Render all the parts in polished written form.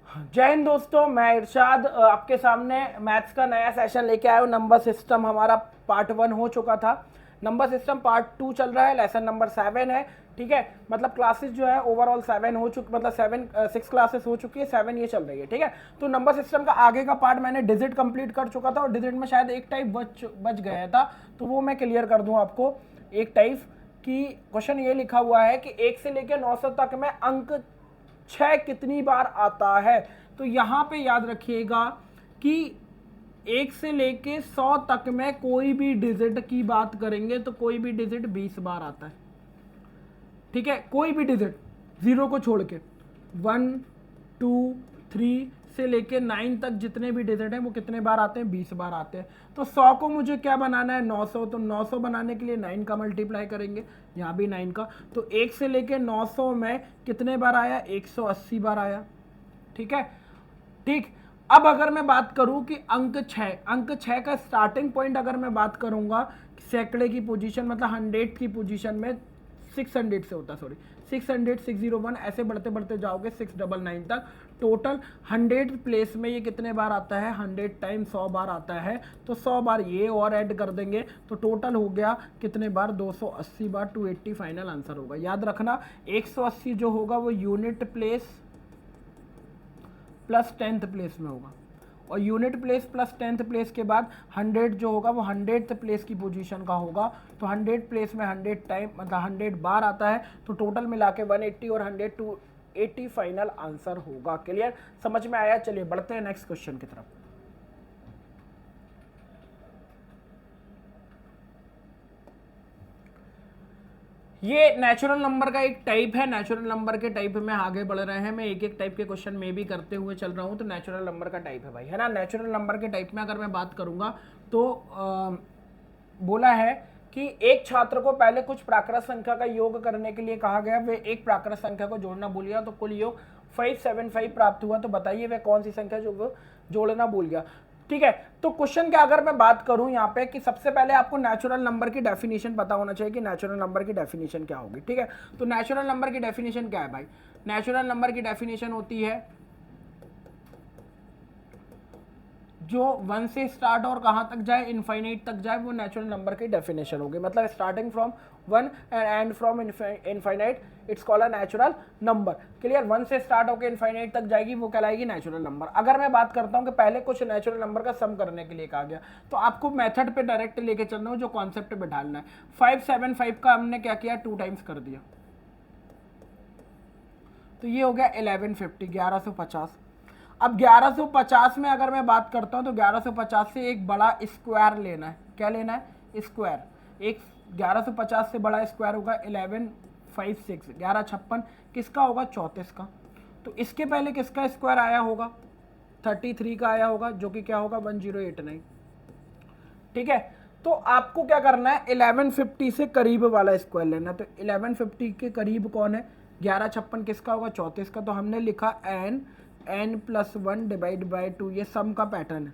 जय हिंद दोस्तों, मैं इरशाद आपके सामने मैथ्स का नया सेशन लेके आया हूँ। नंबर सिस्टम हमारा पार्ट 1 हो चुका था। नंबर सिस्टम पार्ट 2 चल रहा है, लेसन नंबर 7 है। ठीक है, मतलब क्लासेस जो है ओवरऑल 7 हो चुकी, मतलब 6 क्लासेस हो चुकी है, 7 ये चल रही है। ठीक है, तो नंबर सिस्टम का आगे का पार्ट मैंने डिजिट कंप्लीट कर चुका था और डिजिट में शायद एक टाइप बच गया था, तो वो मैं क्लियर कर दूँ आपको। एक टाइप की क्वेश्चन ये लिखा हुआ है कि 1 से लेकर 900 तक में अंक 6 कितनी बार आता है। तो यहां पे याद रखिएगा कि 1 से लेके 100 तक में कोई भी डिजिट की बात करेंगे तो कोई भी डिजिट 20 बार आता है। ठीक है, कोई भी डिजिट जीरो को छोड़ के 1 2 3 से लेके 9 तक जितने भी डिजिट हैं वो कितने बार आते हैं, 20 बार आते हैं। तो 100 को मुझे क्या बनाना है, 900। तो 900 बनाने के लिए 9 का मल्टीप्लाई करेंगे, यहाँ भी 9 का। तो 1 से लेके 900 में कितने बार आया, 180 बार आया। ठीक है, ठीक। अब अगर मैं बात करूं कि अंक 6 का स्टार्टिंग पॉइंट अगर मैं बात करूंगा सैकड़े की पोजीशन, मतलब 100 की पोजीशन में 600 से होता है, सॉरी 600 601 ऐसे बढ़ते बढ़ते जाओगे 699 तक। टोटल 100 प्लेस में ये कितने बार आता है, 100 टाइम 100 बार आता है। तो 100 बार ये और ऐड कर देंगे तो टोटल हो गया कितने बार, 280 बार। 280 फाइनल आंसर होगा। याद रखना 180 जो होगा वो unit place plus 10th place में होगा, और unit place plus 10th place के बाद 100 जो होगा वो 100th प्लेस की पोजीशन का होगा। तो 100 प्लेस में 100 टाइम मतलब 100 बार आता है। तो टोटल मिला के 180 और 100 280 फाइनल आंसर होगा। क्लियर, समझ में आया? चलिए बढ़ते हैं नेक्स्ट क्वेश्चन की तरफ। ये नेचुरल नंबर का एक टाइप है। नेचुरल नंबर के टाइप में आगे बढ़ रहे हैं, मैं एक एक टाइप के क्वेश्चन में भी करते हुए चल रहा हूँ। तो नेचुरल नंबर का टाइप है भाई, है ना। नेचुरल नंबर के टाइप में अगर मैं बात करूंगा तो बोला है कि एक छात्र को पहले कुछ प्राकृत संख्या का योग करने के लिए कहा गया, वे एक प्राकृत संख्या को जोड़ना भूल गया तो कुल योग 575 प्राप्त हुआ। तो बताइए वह कौन सी संख्या जो वो जोड़ना भूल गया। ठीक है, तो क्वेश्चन क्या अगर मैं बात करूं यहाँ पे कि सबसे पहले आपको नेचुरल नंबर की डेफिनेशन पता होना चाहिए कि नेचुरल नंबर की डेफिनेशन क्या होगी। ठीक है, तो नेचुरल नंबर की डेफिनेशन क्या है भाई? नेचुरल नंबर की डेफिनेशन होती है जो 1 से स्टार्ट और कहां तक जाए, इनफाइनाइट तक जाए, वो नेचुरल नंबर की डेफिनेशन होगी। मतलब starting from 1 and and from infinite it's called a natural number. Clear, 1 से स्टार्ट होकर इनफाइनाइट तक जाएगी वो कहलाएगी नेचुरल नंबर। अगर मैं बात करता हूं कि पहले कुछ नेचुरल नंबर का सम करने के लिए कहा गया, तो आपको मेथड पे डायरेक्ट लेके चलना हो, जो कॉन्सेप्ट पे ढालना है। 575 का हमने क्या किया, 2 टाइम्स कर दिया, तो ये हो गया 1150, 1150। अब 1150 में अगर मैं बात करता हूं तो 1150 से एक बड़ा स्क्वायर लेना है। क्या लेना है? स्क्वायर। एक 1150 से बड़ा स्क्वायर होगा 1156, 1156 किसका होगा, 34 का। तो इसके पहले किसका स्क्वायर आया होगा, 33 का आया होगा, जो कि क्या होगा 1089। ठीक है, तो आपको क्या करना है, 1150 से करीब वाला स्क्वायर लेना। तो 1150 के करीब कौन है, 1156 किसका होगा, 34 का। तो हमने लिखा n+1 डिवाइड बाई 2, ये सम का पैटर्न है।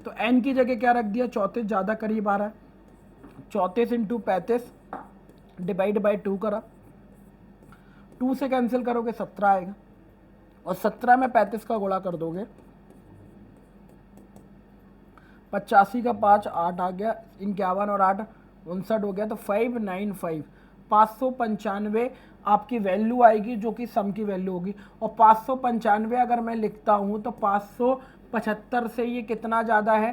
तो n की जगह क्या रख दिया, 34 ज्यादा करीब आ रहा है, 34 इंटू 35 डिवाइड बाई 2 करा, 2 से कैंसिल करोगे 17 आएगा, और 17 में 35 का गुणा कर दोगे, 85 का 5 8 आ गया, 51 और 8 59 हो गया। तो 595 595 आपकी वैल्यू आएगी, जो कि सम की वैल्यू होगी। और 595 अगर मैं लिखता हूं तो 575 से ये कितना ज़्यादा है,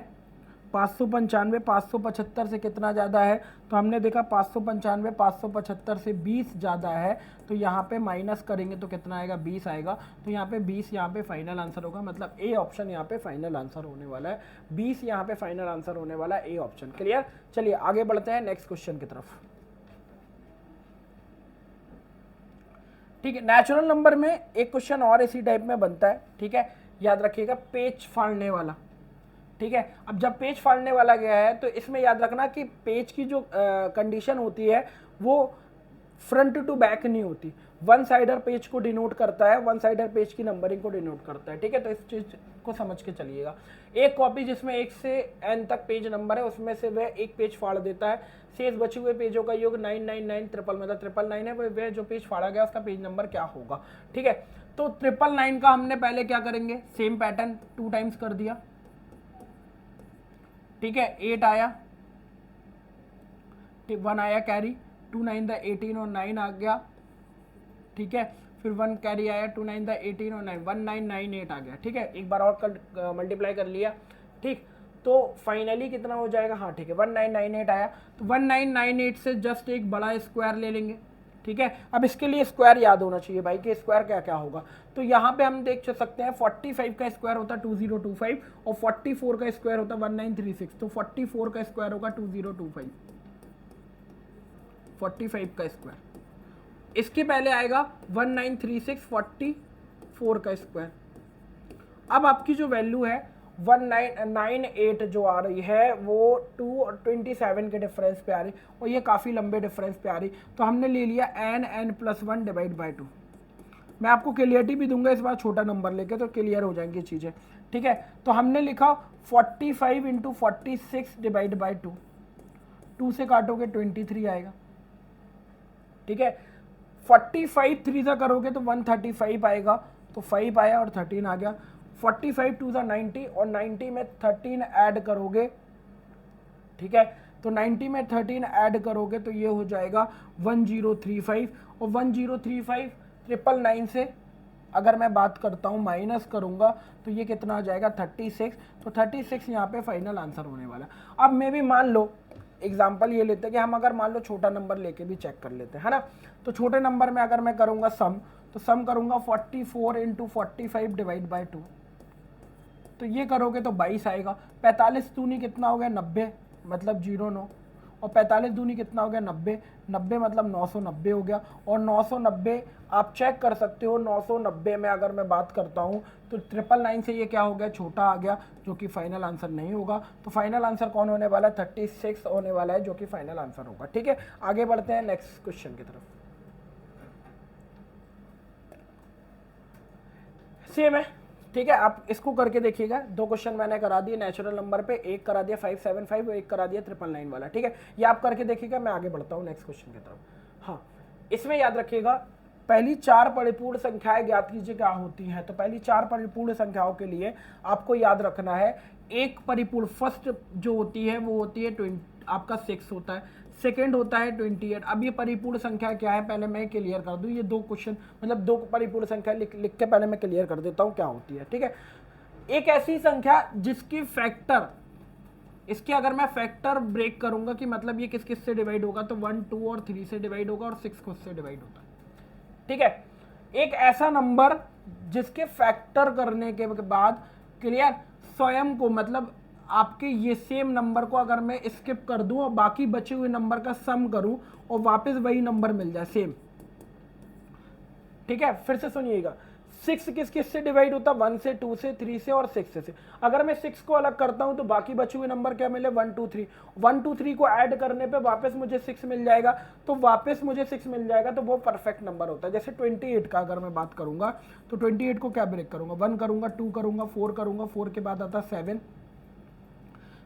595 575 से कितना ज़्यादा है, तो हमने देखा 595 575 से 20 ज़्यादा है। तो यहाँ पे माइनस करेंगे तो कितना आएगा, 20 आएगा। तो यहाँ पे 20 यहाँ पे फाइनल आंसर होगा, मतलब ए ऑप्शन यहाँ पे फाइनल आंसर होने वाला है। 20 यहाँ पे फाइनल आंसर होने वाला है, ए ऑप्शन। क्लियर, चलिए आगे बढ़ते हैं नेक्स्ट क्वेश्चन की तरफ। ठीक है, नेचुरल नंबर में एक क्वेश्चन और इसी टाइप में बनता है। ठीक है, याद रखिएगा, पेज फाड़ने वाला। ठीक है, अब जब पेज फाड़ने वाला गया है तो इसमें याद रखना कि पेज की जो कंडीशन होती है वो फ्रंट टू बैक नहीं होती, वन साइडर पेज को डिनोट करता है, वन साइडर पेज की नंबरिंग को डिनोट करता है, ठीक है। तो इस चीज को समझ के चलिएगा। एक कॉपी जिसमें 1 से n तक पेज नंबर है, उसमें से वह एक पेज फाड़ देता है, शेष बचे हुए पेजों का योग 999 ट्रिपल मतलब 999 है, वह जो पेज फाड़ा गया उसका पेज नंबर क्या होगा, ठीक है। तो 999 का हमने पहले क्या करेंगे, सेम पैटर्न 2 टाइम्स कर दिया, ठीक है। 8 आया, 1 आया कैरी, 2 9 द 18 और 9 आ गया, ठीक है। फिर 1 कैरी आया, 2 9 द 18 और 9 1998 आ गया, ठीक है। एक बार और मल्टीप्लाई कर लिया, ठीक। तो फाइनली कितना हो जाएगा, हाँ ठीक है 1998 आया। तो 1998 से जस्ट एक बड़ा स्क्वायर ले लेंगे, ठीक है। अब इसके लिए स्क्वायर याद होना चाहिए भाई कि स्क्वायर क्या क्या होगा। तो यहाँ पे हम देख सकते हैं 45 का स्क्वायर होता है 2025 और 44 का स्क्वायर होता है 1936। तो 44 का स्क्वायर होगा 2025, 45 का स्क्वायर। इसके पहले आएगा 1936 44 का स्क्वायर। अब आपकी जो वैल्यू है 1998 जो आ रही है वो 2 और 27 के डिफरेंस पे आ रही और ये काफ़ी लंबे डिफरेंस पे आ रही। तो हमने ले लिया n+1 डिवाइड बाई 2। मैं आपको क्लियरिटी भी दूंगा इस बार छोटा नंबर लेके, तो क्लियर हो जाएंगी चीज़ें, ठीक है। तो हमने लिखा 45 × 46 डिवाइड बाई 2, 2 से काटोगे 23 आएगा, ठीक है। 45 3 से करोगे तो 135 आएगा, तो 5 आया और 13 आ गया। 45 2 सा 90 और 90 में 13 ऐड करोगे, ठीक है। तो 90 में 13 ऐड करोगे तो ये हो जाएगा 1035 और 1035 999 से अगर मैं बात करता हूँ माइनस करूँगा तो ये कितना आ जाएगा 36। तो 36 यहाँ पे फाइनल आंसर होने वाला। अब मैं भी मान लो एग्जाम्पल ये लेते हैं कि हम अगर मान लो छोटा नंबर लेके भी चेक कर लेते हैं, है ना। तो छोटे नंबर में अगर मैं करूँगा सम, तो सम करूँगा 44 × 45 डिवाइड बाई 2, तो ये करोगे तो 22 आएगा। 45 दूनी कितना हो गया 90 मतलब 09 और 45 दूनी कितना हो गया 90, 90 मतलब 990 हो गया। और 990 आप चेक कर सकते हो, 990 में अगर मैं बात करता हूँ तो 999 से ये क्या हो गया छोटा आ गया, जो कि फाइनल आंसर नहीं होगा। तो फाइनल आंसर कौन होने वाला है 36 होने वाला है, जो कि फाइनल आंसर होगा, ठीक है। आगे बढ़ते हैं नेक्स्ट क्वेश्चन की तरफ। सेम है, ठीक है। आप इसको करके देखिएगा। 2 क्वेश्चन मैंने करा दिए नेचुरल नंबर पे, एक करा दिया 575 और एक करा दिया 999 वाला, ठीक है। ये आप करके देखिएगा। मैं आगे बढ़ता हूँ नेक्स्ट क्वेश्चन की तरफ। हाँ, इसमें याद रखिएगा पहली 4 परिपूर्ण संख्याएं ज्ञात कीजिए क्या होती हैं। तो पहली 4 परिपूर्ण संख्याओं के लिए आपको याद रखना है एक परिपूर्ण फर्स्ट जो होती है वो होती है 20, आपका 6 होता है, सेकेंड होता है 28। अब ये परिपूर्ण संख्या क्या है पहले मैं क्लियर कर दूं। ये 2 क्वेश्चन मतलब 2 परिपूर्ण संख्या लिख के पहले मैं क्लियर कर देता हूं क्या होती है, ठीक है। एक ऐसी संख्या जिसकी फैक्टर, इसके अगर मैं फैक्टर ब्रेक करूंगा कि मतलब ये किस किस से डिवाइड होगा, तो 1 2 और 3 से डिवाइड होगा और 6 खुद से डिवाइड होता है, ठीक है। एक ऐसा नंबर जिसके फैक्टर करने के बाद क्लियर स्वयं को मतलब आपके ये सेम नंबर को अगर मैं स्किप कर दूं और बाकी बचे हुए नंबर का सम करूं और वापस वही नंबर मिल जाए सेम, ठीक है। फिर से सुनिएगा, 6 किस किस से डिवाइड होता है 1 से 2 से 3 से और 6 से। अगर मैं 6 को अलग करता हूं तो बाकी बचे हुए नंबर क्या मिले 1 2 3, 1 2 3 को ऐड करने पे वापस मुझे 6 मिल जाएगा। तो वापस मुझे 6 मिल जाएगा तो वो परफेक्ट नंबर होता है। जैसे 28 का अगर मैं बात करूंगा तो 28 को क्या ब्रेक करूंगा, 1 करूंगा 2 करूंगा 4 करूंगा, 4 के बाद आता 7,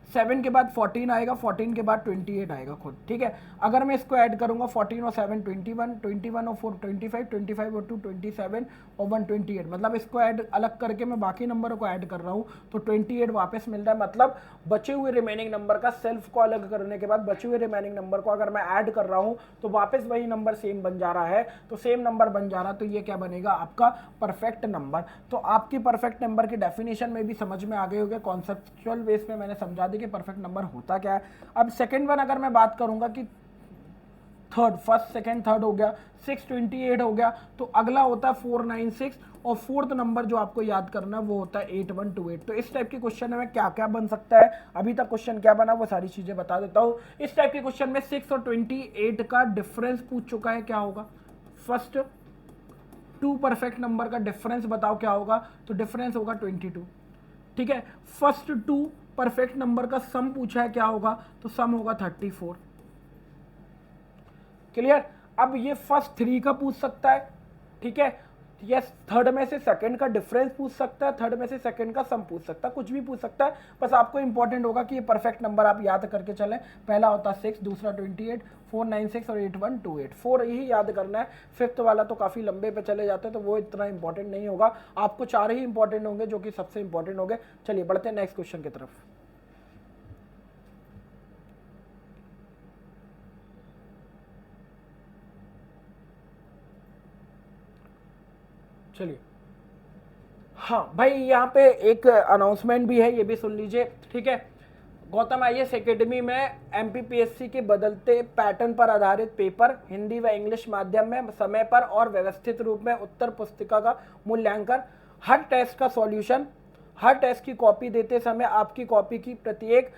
7 के बाद 14 आएगा, 14 के बाद 28 आएगा खुद, ठीक है। अगर मैं इसको ऐड करूंगा 14 और 7 21, 21 और 4 25, 25 और 2 27 और 1 28, मतलब इसको ऐड अलग करके मैं बाकी नंबरों को ऐड कर रहा हूँ तो 28 वापस मिल रहा है। मतलब बचे हुए रिमेनिंग नंबर का सेल्फ को अलग करने के बाद बचे हुए रिमेनिंग नंबर को अगर मैं ऐड कर रहा हूँ तो वापस वही नंबर सेम बन जा रहा है। तो सेम नंबर बन जा रहा, तो ये क्या बनेगा आपका परफेक्ट नंबर। तो आपकी परफेक्ट नंबर की डेफिनेशन में भी समझ में आ गए होंगे, कॉन्सेप्चुअल बेस में मैंने समझा दी कि परफेक्ट नंबर होता क्या है। अब सेकंड वन अगर मैं बात करूंगा कि थर्ड, फर्स्ट सेकंड थर्ड हो गया, 628 हो गया, तो अगला होता है 496 और फोर्थ नंबर जो आपको याद करना है वो होता है 8128। तो इस टाइप के क्वेश्चन में क्या क्या बन सकता है, अभी तक क्वेश्चन क्या बना वो सारी चीजें बता देता हूं। इस टाइप के क्वेश्चन में 6 और 28 का डिफरेंस पूछ चुका है, क्या होगा फर्स्ट 2 परफेक्ट नंबर का डिफरेंस बताओ क्या होगा, तो डिफरेंस होगा 22, ठीक है। फर्स्ट 2 परफेक्ट नंबर का सम पूछा है क्या होगा, तो सम होगा 34, क्लियर। अब ये फर्स्ट 3 का पूछ सकता है, ठीक है। यस, थर्ड में से सेकंड का डिफरेंस पूछ सकता है, थर्ड में से सेकंड का सम पूछ सकता है, कुछ भी पूछ सकता है। बस आपको इंपॉर्टेंट होगा कि ये परफेक्ट नंबर आप याद करके चलें। पहला होता है 6, दूसरा 28, 496 और 8128, 4 ही याद करना है। फिफ्थ वाला तो काफ़ी लंबे पे चले जाते हैं, तो वो इतना इंपॉर्टेंट नहीं होगा। आपको 4 ही इंपॉर्टेंट होंगे जो कि सबसे इंपॉर्टेंट होंगे। चलिए बढ़ते हैं नेक्स्ट क्वेश्चन की तरफ। चलिए, हाँ भाई, यहाँ पे एक अनाउंसमेंट भी है, ये भी सुन लीजिए, ठीक है। गौतम आईएएस एकेडमी में एमपीपीएससी के बदलते पैटर्न पर आधारित पेपर हिंदी व इंग्लिश माध्यम में समय पर और व्यवस्थित रूप में उत्तर पुस्तिका का मूल्यांकन, हर टेस्ट का सॉल्यूशन, हर टेस्ट की कॉपी देते समय आपकी कॉपी की प्रत्येक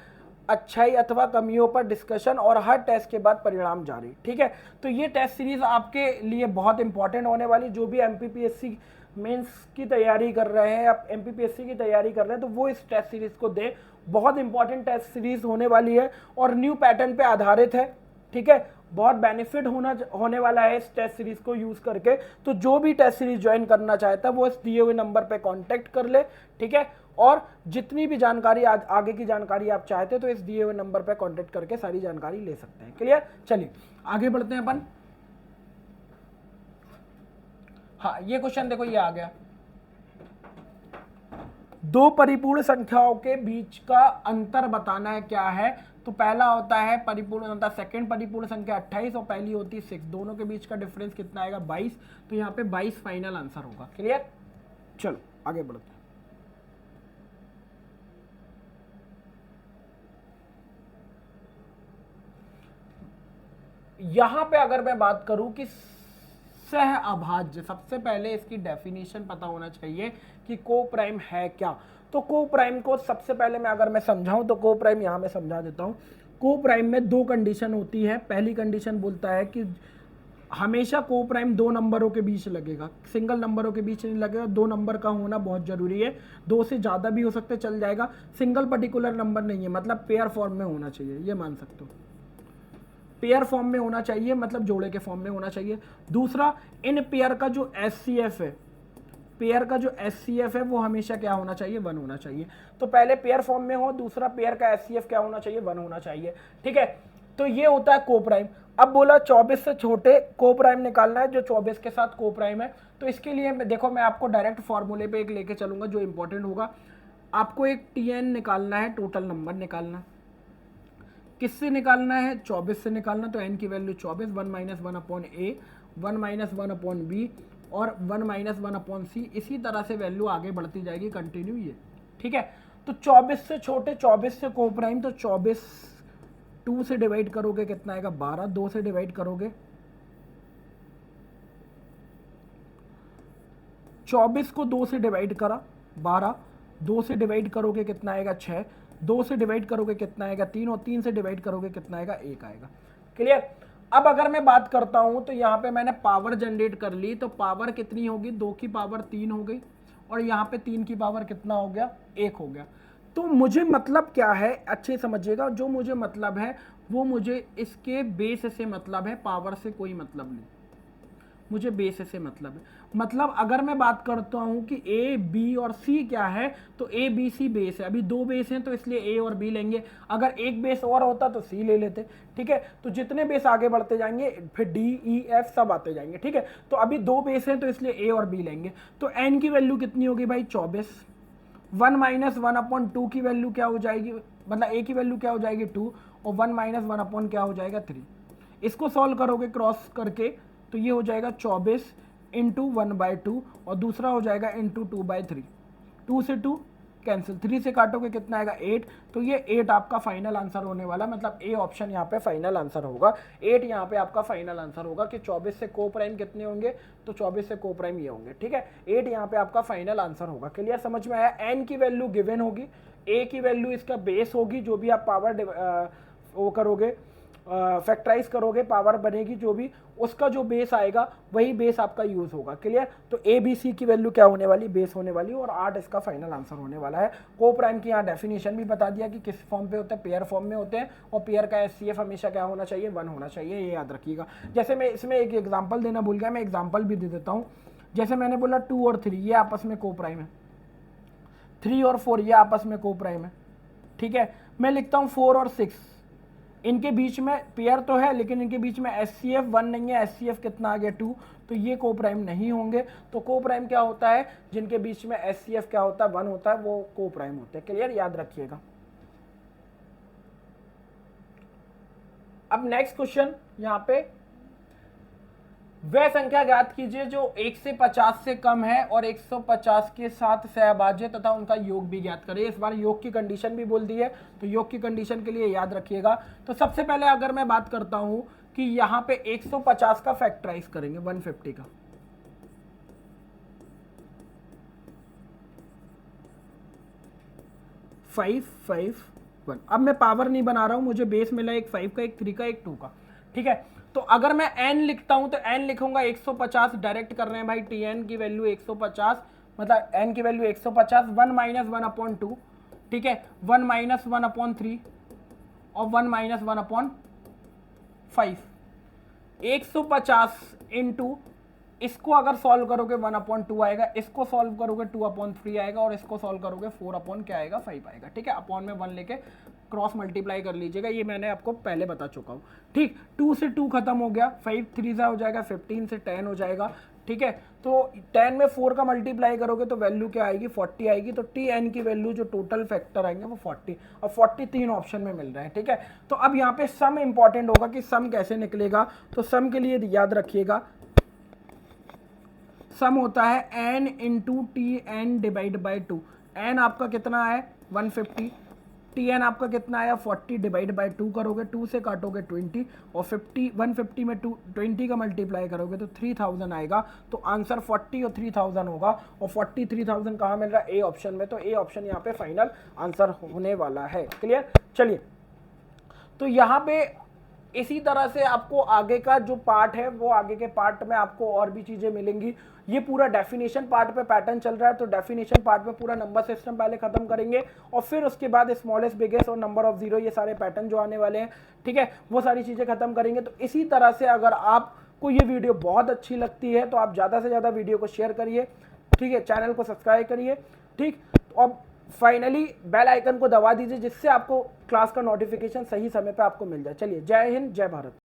अच्छाई अथवा कमियों पर डिस्कशन और हर टेस्ट के बाद परिणाम जारी, ठीक है। तो ये टेस्ट सीरीज आपके लिए बहुत इंपॉर्टेंट होने वाली। जो भी एमपीपीएससी मेंस की तैयारी कर रहे हैं, आप एमपीपीएससी की तैयारी कर रहे हैं, तो वो इस टेस्ट सीरीज को दें। बहुत इंपॉर्टेंट टेस्ट सीरीज होने वाली है और न्यू पैटर्न पे आधारित है, ठीक है। बहुत बेनिफिट होने वाला है इस टेस्ट सीरीज को यूज करके। तो जो भी टेस्ट सीरीज ज्वाइन करना चाहता है वो इस दिए हुए नंबर पे कांटेक्ट कर ले, ठीक है। और जितनी भी जानकारी आगे की जानकारी आप चाहते हैं तो इस दिए हुए नंबर पे कांटेक्ट करके सारी जानकारी ले सकते हैं। क्लियर? चलिए आगे बढ़ते हैं अपन। हाँ, ये क्वेश्चन देखो, ये आ गया। दो परिपूर्ण संख्याओं के बीच का अंतर बताना है, क्या है? तो पहला होता है परिपूर्ण, होता है सेकंड परिपूर्ण संख्या 28 और पहली होती है 6। दोनों के बीच का डिफरेंस कितना आएगा? 22। तो यहाँ पे 22 फाइनल आंसर होगा। क्लियर? चलो आगे बढ़ते हैं। यहां पे अगर मैं बात करूं कि सह अभाज्य, सबसे पहले इसकी डेफिनेशन पता होना चाहिए कि को प्राइम है क्या। तो को प्राइम को सबसे पहले अगर मैं समझाऊं तो को प्राइम यहां मैं समझा देता हूं। को प्राइम में दो कंडीशन होती है। पहली कंडीशन बोलता है कि हमेशा को प्राइम दो नंबरों के बीच लगेगा, सिंगल नंबरों के बीच नहीं लगेगा। दो नंबर का होना बहुत जरूरी है, दो से ज्यादा भी हो सकते हैं, चल जाएगा। सिंगल पर्टिकुलर नंबर नहीं है, मतलब पेयर फॉर्म में होना चाहिए, ये मान सकते हो। पेयर फॉर्म में होना चाहिए, मतलब जोड़े के फॉर्म में होना चाहिए। दूसरा, इन पेयर का जो एचसीएफ है, पेयर का जो एचसीएफ है वो हमेशा क्या होना चाहिए? 1 होना चाहिए। तो पहले पेयर फॉर्म में हो, दूसरा पेयर का एचसीएफ क्या होना चाहिए? 1 होना चाहिए, ठीक है। तो ये होता है को प्राइम। अब बोला 24 से छोटे को प्राइम निकालना है जो 24 के साथ को प्राइम है। तो इसके लिए देखो, मैं आपको डायरेक्ट फॉर्मूले पे एक लेके चलूंगा जो इंपॉर्टेंट होगा। आपको एक टीएन निकालना है, टोटल नंबर निकालना। किससे निकालना है? 24 से निकालना। तो n की वैल्यू 24, 1 माइनस 1 अपॉन ए, 1 माइनस 1 अपॉन बी और 1 माइनस 1 अपॉन सी। इसी तरह से वैल्यू आगे बढ़ती जाएगी कंटिन्यू, ये ठीक है। तो 24 से छोटे, 24 से को प्राइम, तो 24 2 से डिवाइड करोगे कितना आएगा? 12। 2 से डिवाइड करोगे 24 को 2 से डिवाइड करा 12। 2 से डिवाइड करोगे कितना आएगा? 6। 2 से डिवाइड करोगे कितना आएगा? 3। और 3 से डिवाइड करोगे कितना आएगा? 1 आएगा। क्लियर? अब अगर मैं बात करता हूं तो यहां पे मैंने पावर जनरेट कर ली। तो पावर कितनी होगी? 2 की पावर 3 हो गई और यहां पे 3 की पावर कितना हो गया? 1 हो गया। तो मुझे मतलब क्या है, अच्छे समझिएगा। जो मुझे मतलब है वो मुझे इसके बेस से मतलब है, पावर से कोई मतलब नहीं, मुझे बेस से मतलब है। मतलब अगर मैं बात करता हूं कि ए बी और सी क्या है, तो ए बी सी बेस है। अभी दो बेस हैं तो इसलिए ए और बी लेंगे। अगर एक बेस और होता तो सी ले लेते, ठीक है। तो जितने बेस आगे बढ़ते जाएंगे फिर डी ई एफ सब आते जाएंगे, ठीक है। तो अभी दो बेस हैं तो इसलिए ए और बी लेंगे। तो एन की वैल्यू कितनी होगी भाई? 24। 1 माइनस 1 अपॉन 2 की वैल्यू क्या हो जाएगी? मतलब ए की वैल्यू क्या हो जाएगी? 2। और 1 माइनस 1 अपॉन क्या हो जाएगा? 3। इसको सॉल्व करोगे क्रॉस करके तो ये हो जाएगा 24 इंटू 1/2 और दूसरा हो जाएगा इंटू 2/3। 2 से 2 कैंसिल, 3 से काटोगे कितना आएगा? 8। तो ये 8 आपका फाइनल आंसर होने वाला, मतलब ए ऑप्शन यहाँ पे फाइनल आंसर होगा। 8 यहाँ पे आपका फाइनल आंसर होगा कि 24 से को प्राइम कितने होंगे? तो 24 से को प्राइम ये होंगे, ठीक है। 8 यहाँ पे आपका फाइनल आंसर होगा। क्लियर? समझ में आया? एन की वैल्यू गिवन होगी, ए की वैल्यू इसका बेस होगी, जो भी आप पावर वो करोगे, फैक्टराइज करोगे, पावर बनेगी जो भी, उसका जो बेस आएगा वही बेस आपका यूज होगा। क्लियर? तो ए बी सी की वैल्यू क्या होने वाली? बेस होने वाली। और 8 इसका फाइनल आंसर होने वाला है। को प्राइम की यहाँ डेफिनेशन भी बता दिया कि किस फॉर्म पे होते हैं, पेयर फॉर्म में होते हैं। और पेयर का एचसीएफ हमेशा क्या होना चाहिए? 1 होना चाहिए, ये याद रखिएगा। जैसे मैं इसमें एक एग्जाम्पल देना भूल गया, मैं एग्जाम्पल भी दे देता हूँ। जैसे मैंने बोला 2 और 3 ये आपस में को प्राइम है, 3 और 4 ये आपस में को प्राइम है, ठीक है। मैं लिखता हूँ 4 और 6, इनके बीच में पेयर तो है लेकिन इनके बीच में HCF 1 नहीं है, HCF कितना आ गया 2, तो ये को प्राइम नहीं होंगे। तो को प्राइम क्या होता है, जिनके बीच में HCF क्या होता है 1 होता है, वो को प्राइम होते हैं। क्लियर, याद रखिएगा। अब नेक्स्ट क्वेश्चन, यहाँ पे वह संख्या ज्ञात कीजिए जो 1 से 50 से कम है और 150 के साथ सहभाज्य तथा उनका योग भी ज्ञात करें। इस बार योग की कंडीशन भी बोल दी है, तो योग की कंडीशन के लिए याद रखिएगा। तो सबसे पहले अगर मैं बात करता हूं कि यहां पे 150 का फैक्टराइज करेंगे 150 का, फाइव 5 1। अब मैं पावर नहीं बना रहा हूं, मुझे बेस मिला एक 5 का, एक 3 का, एक 2 का, ठीक है। तो अगर मैं n लिखता हूं तो n लिखूंगा 150, डायरेक्ट कर रहे हैं भाई, tn की वैल्यू 150, मतलब n की वैल्यू 150, 1 माइनस 1/2, ठीक है, 1 माइनस 1/3 और 1 माइनस 1/5। 150 इंटू, इसको अगर सॉल्व करोगे 1/2 आएगा, इसको सॉल्व करोगे 2/3 आएगा, और इसको सॉल्व करोगे 4 क्या आएगा 5 आएगा, ठीक है। अपॉन में 1 लेके क्रॉस मल्टीप्लाई कर लीजिएगा, ये मैंने आपको पहले बता चुका हूँ, ठीक। 2 से 2 खत्म हो गया, 5 3 हो जाएगा, 15 से 10 हो जाएगा, ठीक है। तो 10 में 4 का मल्टीप्लाई करोगे तो वैल्यू क्या आएगी 40 आएगी। तो tn की वैल्यू जो टोटल फैक्टर आएंगे वो 40, और 40 तीन ऑप्शन में मिल रहे हैं, ठीक है। तो अब यहाँ पे सम इंपॉर्टेंट होगा कि सम कैसे निकलेगा। तो सम के लिए याद रखिएगा, सम होता है n into t n divide by 2। n आपका कितना है 150, tn आपका कितना आया 40, डिवाइड बाई 2 करोगे, 2 से काटोगे 20, और 150 में 20 का मल्टीप्लाई करोगे तो 3000 आएगा। तो आंसर 40 और 3000 होगा, और 40 3000 कहाँ मिल रहा है, ए ऑप्शन में। तो ए ऑप्शन यहाँ पे फाइनल आंसर होने वाला है। क्लियर, चलिए। तो यहाँ पे इसी तरह से आपको आगे का जो पार्ट है, वो आगे के पार्ट में आपको और भी चीजें मिलेंगी। ये पूरा डेफिनेशन पार्ट पे पैटर्न चल रहा है, तो डेफिनेशन पार्ट में पूरा नंबर सिस्टम पहले खत्म करेंगे, और फिर उसके बाद स्मॉलेस्ट बिगेस्ट और नंबर ऑफ जीरो, ये सारे पैटर्न जो आने वाले हैं, ठीक है, वो सारी चीजें खत्म करेंगे। तो इसी तरह से अगर आपको ये वीडियो बहुत अच्छी लगती है तो आप ज्यादा से ज्यादा वीडियो को शेयर करिए, ठीक है, चैनल को सब्सक्राइब करिए, ठीक। और फाइनली बेल आइकन को दबा दीजिए, जिससे आपको क्लास का नोटिफिकेशन सही समय पे आपको मिल जाए। चलिए, जय हिंद, जय भारत।